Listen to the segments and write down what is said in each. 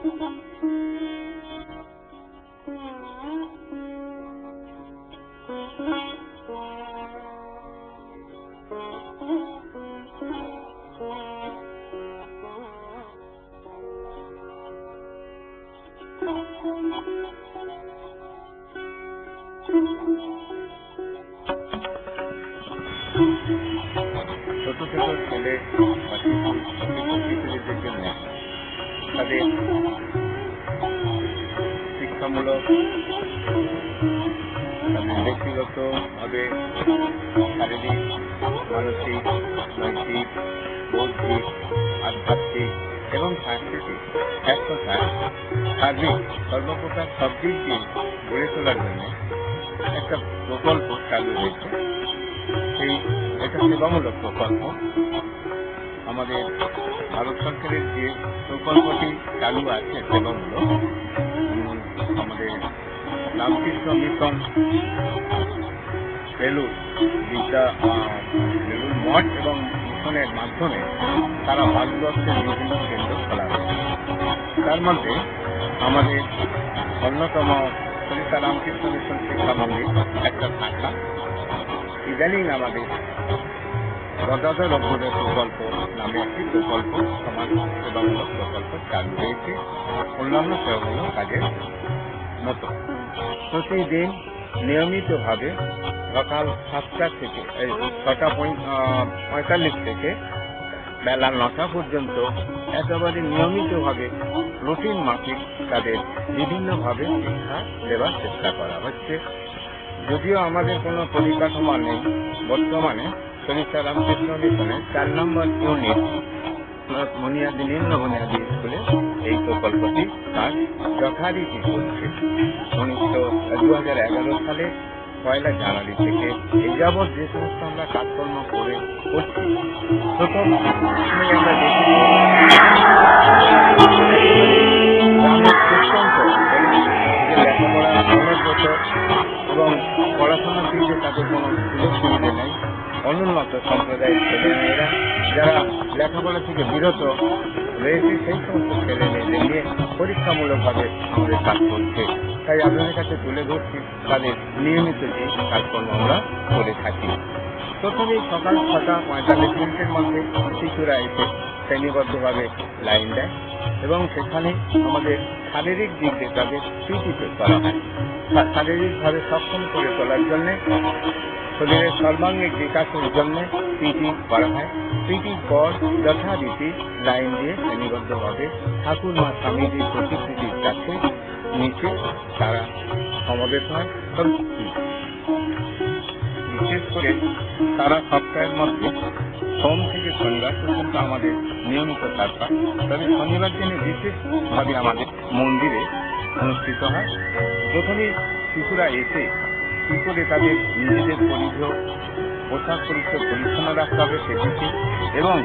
ছোট ছোট ছেলে বা শিশুদের জন্য তাদের শিক্ষামূলক, তাদের ব্যক্তিগতভাবে শারীরিক, মানসিক, নৈতিক, বৌদ্ধিক, আধ্যাত্মিক এবং সাংস্কৃতিক এক কথায় সার্বিক সর্বপ্রকার সব দিক দিয়ে গড়ে তোলার জন্য একটা প্রকল্প চালু হয়েছে। এটা সেবামূলক প্রকল্প। আমাদের ভারত সরকারের যে প্রকল্পটি চালু আছে সেবামূলক, আমাদের রামকৃষ্ণ মিশন বেলুড় মঠ এবং মিশনের মাধ্যমে তারা ভারতবর্ষের বিভিন্ন কেন্দ্র খোলা হয়েছে। তার মধ্যে আমাদের অন্যতম সরিতা রামকৃষ্ণ মিশন শিক্ষা মন্দির একটা শাখা। ইদানিং আমাদের গদাধর অভ্যুদয় প্রকল্প নামে একটি প্রকল্প, সমাজ সেবামূলক প্রকল্প চালু হয়েছে অন্যান্য সেবামূলক কাজের মতো। প্রতিদিন নিয়মিতভাবে সকাল 7টা থেকে 6:45 থেকে বেলা 9টা পর্যন্ত একেবারে নিয়মিতভাবে রুটিন মাফিক তাদের বিভিন্নভাবে শিক্ষা দেওয়ার চেষ্টা করা হচ্ছে। যদিও আমাদের কোনো পরিকাঠামো নেই, বর্তমানে সরিতা রামকৃষ্ণ মিশনে 4 নম্বর ইউনিট বুনিয়াদী, নিম্ন বুনিয়াদী স্কুলে এই প্রকল্পটি কাজ যথারীতি চলছে। 2011 সালে 1 জানুয়ারি থেকে এই যাবৎ যে সমস্ত আমরা কাজকর্ম করে করছি, প্রথম আমরা দেখি গ্রামের প্রত্যন্ত লেখাপড়া অনুন্নত এবং পড়াশোনা শিখতে তাদের কোনো সুযোগ সুবিধা নেই। অনুন্নত সম্প্রদায়ের ছেলেমেয়েরা যারা লেখাপড়া থেকে বিরত রয়েছে, সেই সমস্ত ছেলে মেয়েদের নিয়ে পরীক্ষামূলকভাবে আমাদের কাজ করছে। তাই আপনাদের কাছে তুলে ধরছি তাদের নিয়মিত যে কাজকর্ম আমরা করে থাকি। প্রথমেই সকাল 6:45 মধ্যে শিশুরা এসে শ্রেণীবদ্ধভাবে লাইন দেয় এবং সেখানে আমাদের শারীরিক দিক দিয়ে তাদের পিটি করা হয়। শারীরিকভাবে সক্ষম করে তোলার জন্য, শরীরের সর্বাঙ্গিক বিকাশের জন্য পিটি করা হয়। পিটির পর যথারীতি লাইন দিয়ে শ্রেণীবদ্ধভাবে ঠাকুর মা স্বামীজির প্রতিকৃতির কাছে নিচে তারা সমবেত হয়। বিশেষ করে তারা সপ্তাহের মধ্যে সোম থেকে শনিবার পর্যন্ত আমাদের নিয়মিত কাজ হয়। তবে শনিবার দিনে বিশেষভাবে আমাদের মন্দিরে অনুষ্ঠিত হয়। প্রথমেই শিশুরা এসে কি করে তাদের নিজেদের পরিধেয় পোশাক পরিচ্ছদ পরিচ্ছন্ন রাখতে হবে সেদিকে, এবং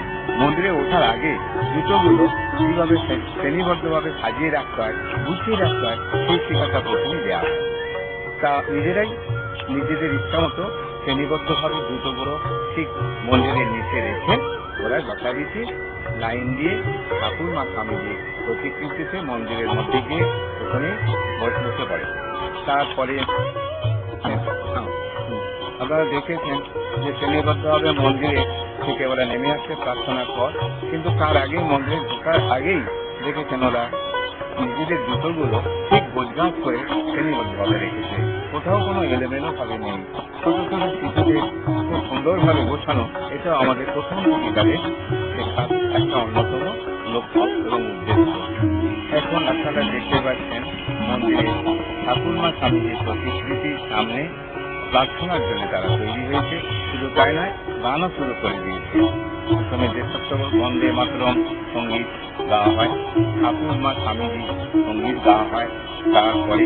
মন্দিরে ওঠার আগে জুতোগুলো কিভাবে শ্রেণীবদ্ধভাবে সাজিয়ে রাখতে হয়, গুছিয়ে রাখতে হয়, সেই শিক্ষাটা প্রথমে দেওয়া হয়। তা নিজেরাই নিজেদের ইচ্ছা মতো শ্রেণীবদ্ধভাবে জুতোগুলো ঠিক মন্দিরের নিচে রেখে ওরা যথারীতি লাইন দিয়ে ঠাকুর মা স্বামীজির প্রতিকৃতিতে মন্দিরের মধ্যে গিয়ে ওখানে বসে পড়ে। তারপরে আপনারা দেখেছেন যে শ্রেণীবদ্ধভাবে মন্দিরে থেকে ওরা নেমে আসছে প্রার্থনার পর, কিন্তু তার আগেই মন্দিরে ঢোকার আগেই দেখেছেন ওরা নিজেদের জুতোগুলো ঠিক গোছগাছ করে শ্রেণীবদ্ধভাবে রেখেছে। কোথাও কোনো এলোমেলো ভাবে নেই। ছোট ছোট শিশুদের খুব সুন্দরভাবে গোছানো, এটাও আমাদের প্রথম অধিকারের শেখার একটা অন্যতম লক্ষ্য এবং উদ্দেশ্য। এখন আপনারা দেখতে পাচ্ছেন মন্দিরে ঠাকুর মা স্বামীজির প্রতিকৃতির সামনে প্রার্থনার জন্য তারা তৈরি হয়েছে। শুধু তাই নয়, গানও শুরু করে দিয়েছে। প্রথমে দেশাত্মবোধক বন্দে মাতরম সঙ্গীত গাওয়া হয়, ঠাকুর মা স্বামীজি সঙ্গীত গাওয়া হয়। তারপরে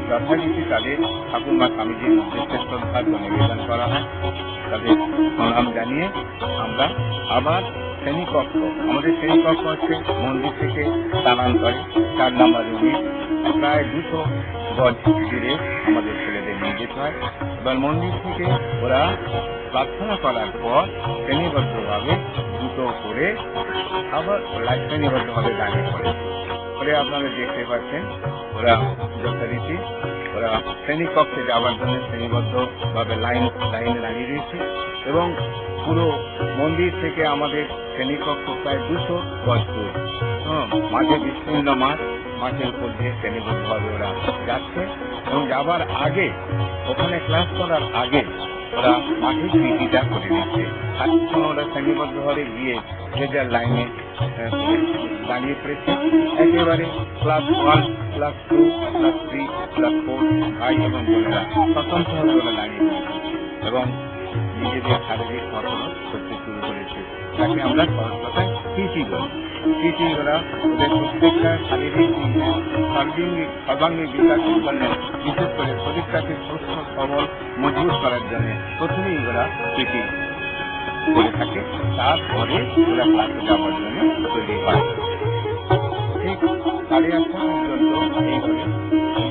যথারীতি তাদের ঠাকুর মা স্বামীজির উদ্দেশ্যে শ্রদ্ধার্ঘ্য নিবেদন করা হয়। তাদের প্রণাম জানিয়ে আমরা আবার শ্রেণীকক্ষ, আমাদের শ্রেণীকক্ষ হচ্ছে মন্দির থেকে স্থানান্তরে 4 নম্বর ইউনিট, প্রায় 200 গজ দূরে আমাদের ছেলেদের নিয়ে যেতে হয়। এবার মন্দির থেকে ওরা প্রার্থনা করার পর শ্রেণীবদ্ধভাবে জুতো করে আবার শ্রেণীবদ্ধভাবে দাঁড়িয়ে পড়ে। পরে আপনারা দেখতে পাচ্ছেন ওরা যথারীতি ওরা শ্রেণীকক্ষে যাওয়ার জন্য শ্রেণীবদ্ধভাবে লাইনে দাঁড়িয়ে রয়েছে এবং পুরো মন্দির থেকে আমাদের শ্রেণীকক্ষ প্রায় 200 গজ দূর। মাঝে বিস্তীর্ণ মাঠের উপর দিয়ে শ্রেণীবদ্ধভাবে ওরা যাচ্ছে এবং যাবার আগে ওখানে ক্লাস করার আগে ওরা মাঠে পিটিটা করে নিচ্ছে। এখন ওরা শ্রেণীবদ্ধভাবে গিয়ে যে যার লাইনে দাঁড়িয়ে পড়েছে। একেবারে ক্লাস 1, ক্লাস 2, ক্লাস 3, ক্লাস 4 ভাই এবং বোনেরা স্বতন্ত্রভাবে ওরা দাঁড়িয়ে পড়েছে এবং নিজেদের শারীরিক কসরত করতে শুরু করেছে। তাকে আমরা সহজ কথায় পিটি বলি। পিটি ওরা ওদের প্রত্যেকটা শারীরিক সর্বাঙ্গীন বিকাশের জন্য, বিশেষ করে শরীরটাকে সুস্থ সবল মজবুত করার জন্য প্রথমেই ওরা পিটি করে থাকে। তারপরে ওরা ক্লাসে যাওয়ার জন্য তৈরি হয়। ঠিক 8:30 পর্যন্ত এইভাবে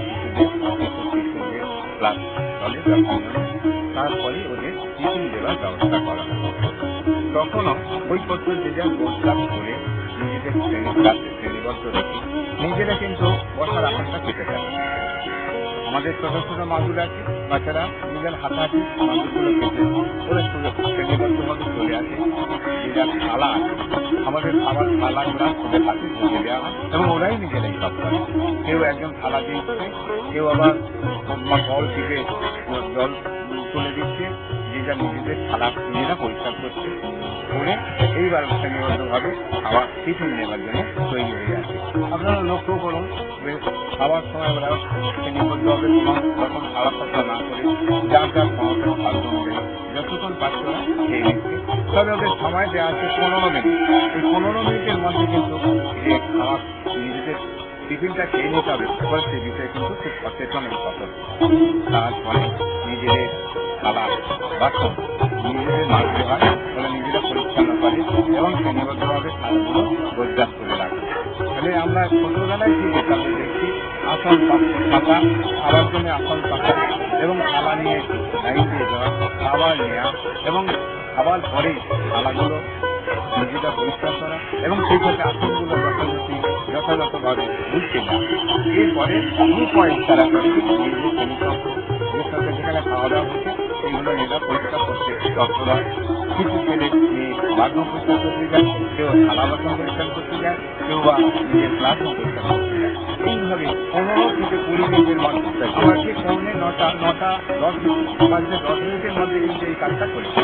শিশুদের ক্লাস চলে। তারপরে ওদের টিফিন দেওয়ার ব্যবস্থা করা হয়। তখনও বইপত্র যে যার গোছগাছ করে নিজেদের ক্লাসে শ্রেণীবদ্ধ রেখে নিজেরা কিন্তু বসার আকারটা কেটে থাকে। আমাদের ছোট ছোট মাদুর আছে, বাচ্চারা নিজের হাতাহাতি মাদুরগুলো কেটে ওরা শ্রেণীবদ্ধভাবে চলে আসে। যে যার থালা আছে, আমাদের খাবার থালাগুলা ওদের হাতে ধরিয়ে দেওয়া হয় এবং ওরাই নিজেরাই সব করে। কেউ একজন থালা দিচ্ছে, কেউ আবার জল টিপে জল তুলে দিচ্ছে, যে যার নিজেদের থালা নিজেরা পরিষ্কার করছে করে এইবার শ্রেণীবদ্ধভাবে খাওয়া টিফিন নেওয়ার জন্য তৈরি হয়ে আছে। আপনারা লক্ষ্য করুন, খাওয়ার সময় ওরা শ্রেণীবদ্ধভাবে যখন খাওয়া কথা না করে যার যার ক্ষমতা সাধ্য অনুযায়ী যতক্ষণ পাচ্ছে ওরা খেয়ে নিচ্ছে। তবে ওদের সময় দেওয়া আছে 15 মিনিট। এই 15 মিনিটের মধ্যে কিন্তু যে খাওয়া নিজেদের টিফিনটা খেয়ে নিতে হবে সে বিষয়ে কিন্তু খুব সচেতন এবং সতর্ক। তারপরে নিজেদের খাবার বাসন নিজেদের মাজতে হয়, ওরা নিজেরা পরিচ্ছন্ন করে এবং শ্রেণীবদ্ধভাবে খাবারগুলো গোছগাছ করে রাখে। তাহলে আমরা ছোটবেলায় থেকে তাদের দেখছি আসন পাতা, খাবার জন্য আসন পাতা এবং থালা নিয়ে লাইন দিয়ে যাওয়া, খাবার নেওয়া এবং খাবার পরে থালাগুলো নিজেরা পরিষ্কার করা এবং সেই সাথে আসনগুলো যথাযথভাবে বুঝতে দেওয়া। এরপরে তারা করে নিজেদের শ্রেণীকক্ষ যেখানে খাওয়া দাওয়া হচ্ছে সেগুলো নিজেরা পরিষ্কার করতে তৎপর হয়। কিছু ছেলে মেয়ে বাথরুম পরিষ্কার করতে যায়, কেউ থালা বাসন পরিষ্কার করতে যায়, কেউ বা নিজের ক্লাসরুম পরিষ্কার করতে যায়। এইভাবে 15 থেকে 20 মিনিটের মধ্যে আমাকে 9:10 মিনিটের মধ্যে কিন্তু এই কাজটা করেছে।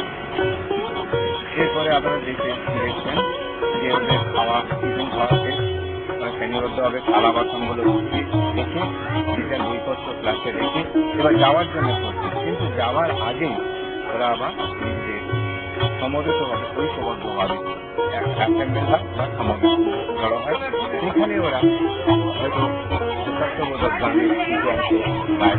এরপরে আপনারা দেখছেন যে ওদের খাওয়া টিফিন খাওয়াতে শ্রেণীবদ্ধভাবে থালা বাসনগুলো রেখে নিজের বইপত্র ক্লাসে রেখে এবার যাওয়ার জন্য করছে। কিন্তু যাওয়ার আগেই ওরা আবার নিজেদের সমবেতভাবে ঐক্যবদ্ধভাবে অ্যাসেম্বল হয় বা সমবেত জড়ো হয়। সেখানে ওরা হয়তো দেশাত্মবোধক গানের কিছু অংশ গায়।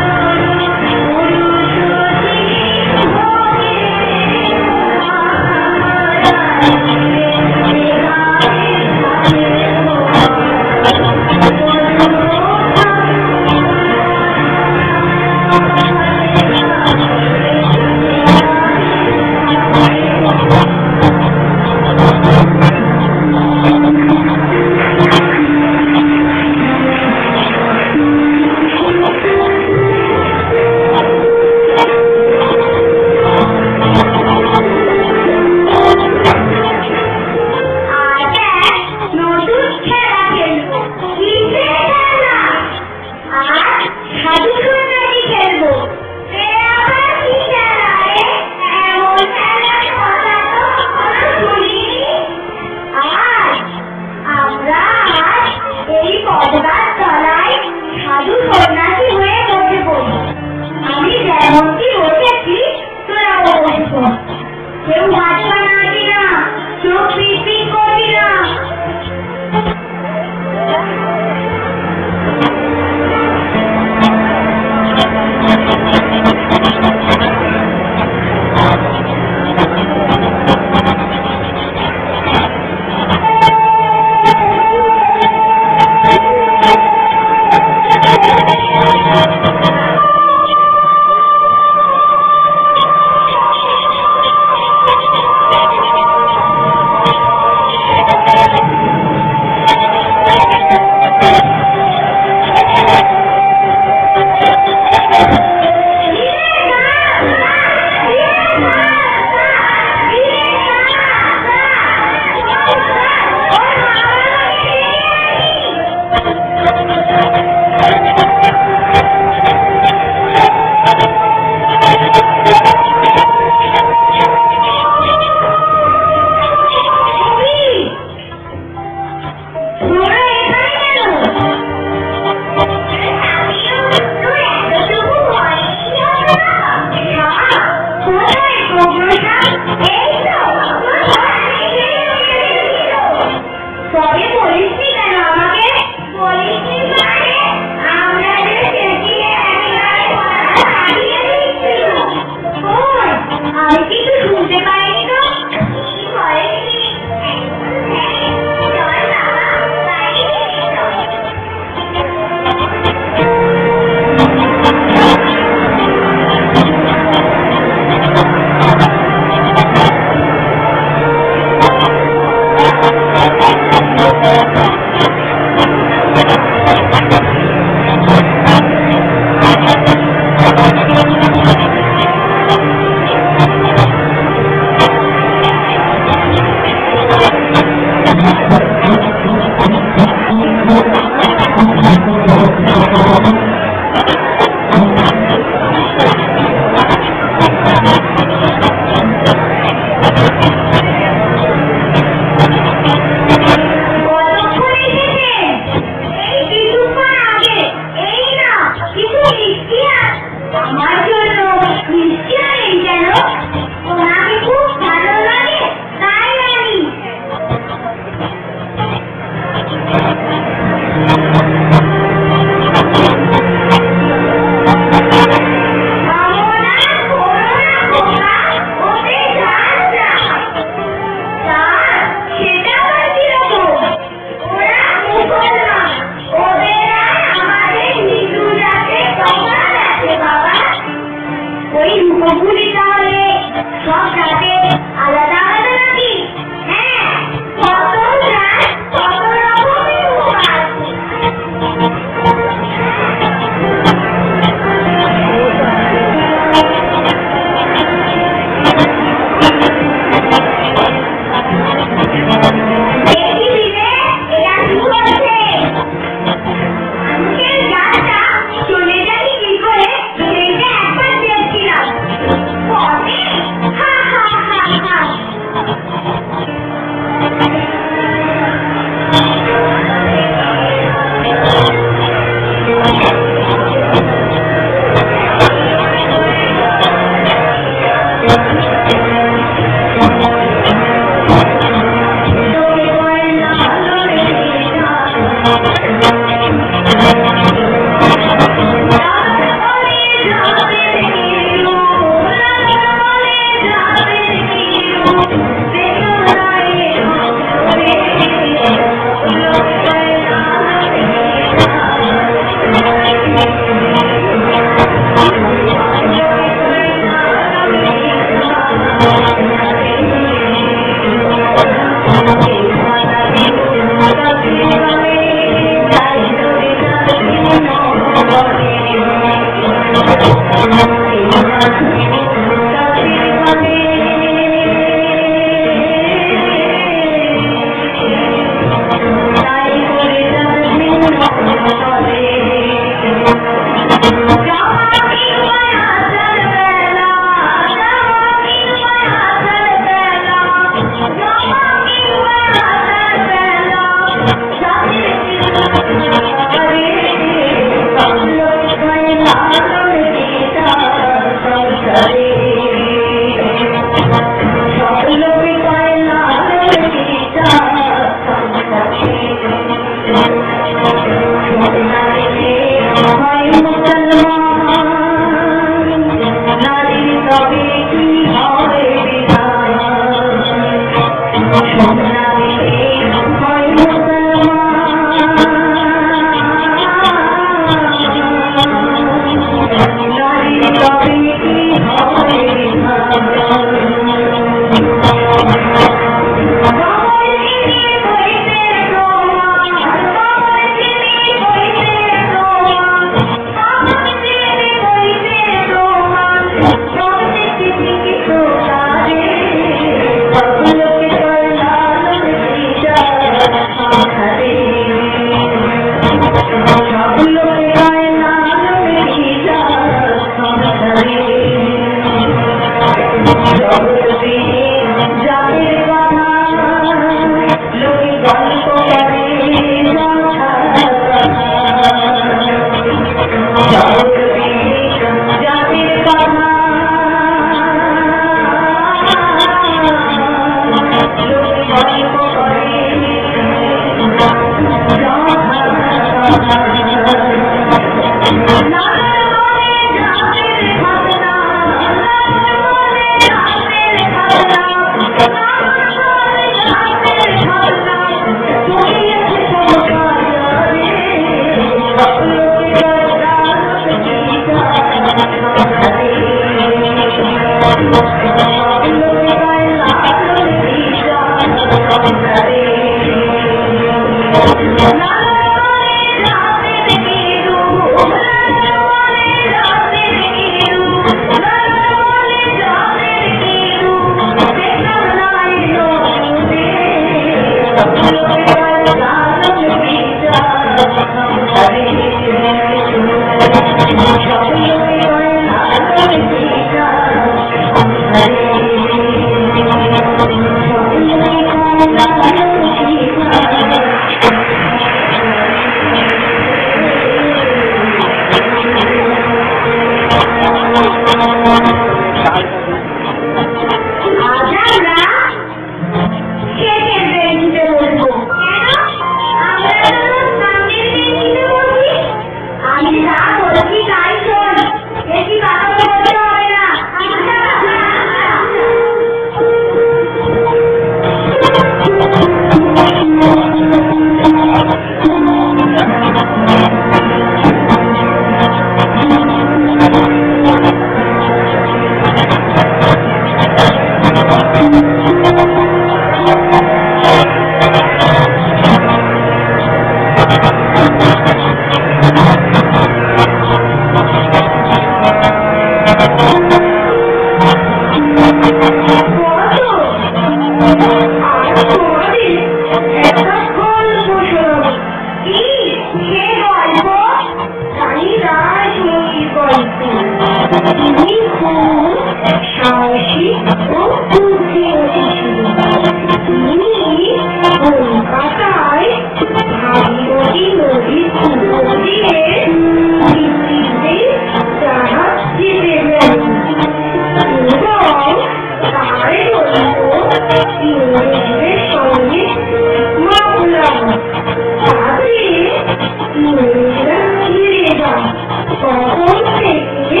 তখন থেকে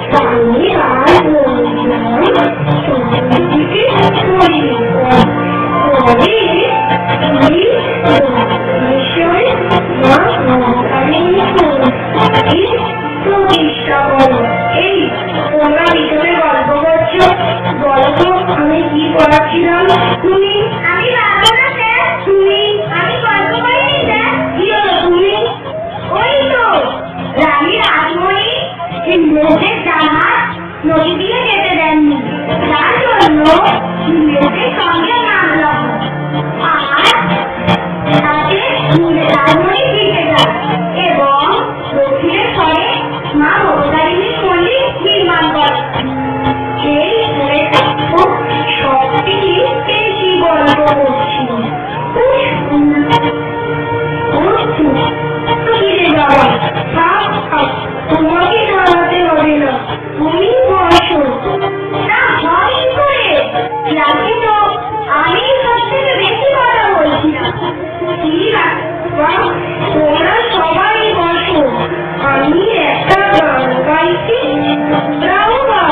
স্বামী আর বন্ধু বলেছিলাম তুমি আমি পারবো না স্যার তুমি আমি গল্প করিনি স্যার কি হলো তুমি ওই তো রানী রাসমণি লোকের জাহাজ নদী দিয়ে যেতে দেননি তার জন্য লোকের সঙ্গে নামলাম আর তাতে রাসমণি জিতে যায় এবং দক্ষিণের স্বরে মা ভবতারিণীর মন্দির নির্মাণ করে এই খুব সত্যি সেই গল্প করছি তোমাকে জানাতে হবে না তুমি বসো না হয় করে যাকে তো আমি সব থেকে বেশি কথা বলছি না ঠিক আছে তোমরা সবাই বসো আমি একটা গান গাইছি গাও বা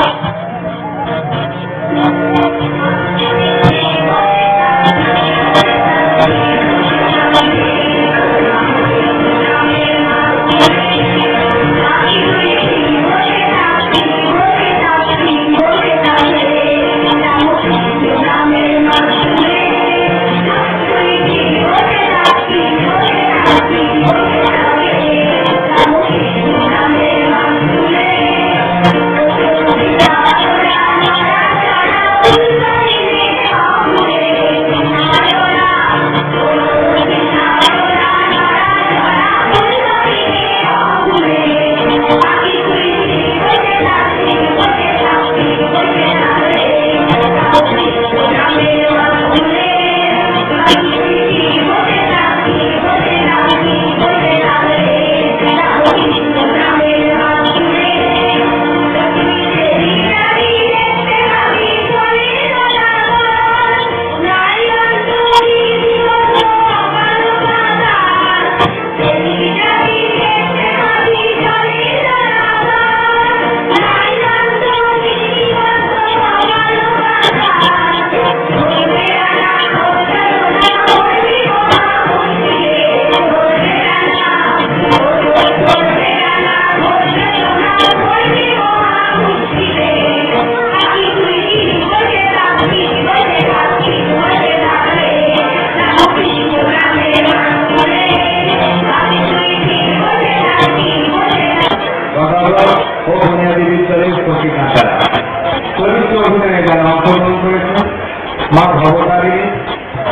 মা ভবতারিণী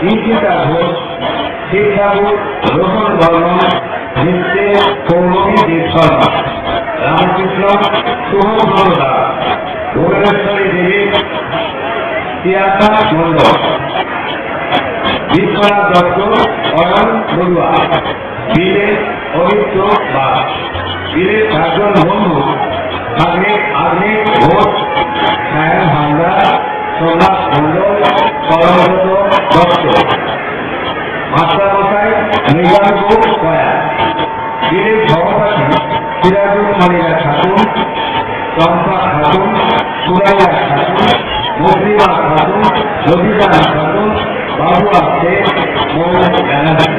ইঞ্চিতা ঘোষ শিব ঠাকুর রোশন বর্মন নৃত্যে পৌলমী দেব শর্মা রামকৃষ্ণ শুভব্রত দাস ভুবনেশ্বরী দেবী তিয়াসা মন্ডল বিশ্বনাথ দত্ত অয়ন বড়ুয়া বীরের অভিজ্ঞ দাস বীরের চারজন বন্ধু আগ্নেয় ঘোষ সায়ন হালদার সোমনাথ মন্ডল পরমব্রত দত্ত মাস্টারমশাই মৃগাঙ্গ কয়া বীরের সভাপতি সিরাজুল মনিরা খাতুন চম্পা খাতুন সুরাইয়া খাতুন মুসলিমা খাতুন রবিদান খাতুন বাবুয়া শেখ মৌ ব্যানার্জি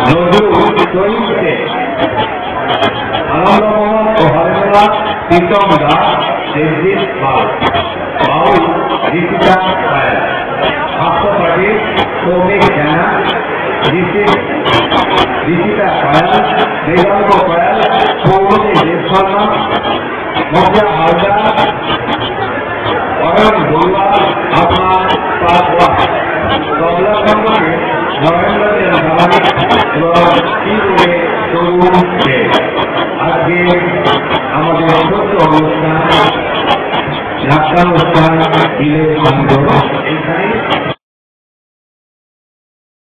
নজরুল তৈরি শেখ আনন্দমোহন ও হরেন্দ্রনাথ প্রীতম দাস দেবজিৎ পাল বাউল ঋষিতা পায়েল হাস্যপাঠী সৌমিক জানা ঋষিতা পায়েল মৃগাঙ্গ পায়েল পৌলমী দেব শর্মা মজা হালদার অয়ন বড়ুয়া আপনার পাতওয়া তবলা সম্পর্কে নরেন্দ্র দেব গালানি এবং কিরুরে তরুণ দেব আজকে আমাদের ছোট্ট অনুষ্ঠান নাট্যানুষ্ঠান বিলের সংগ্রহ এখানে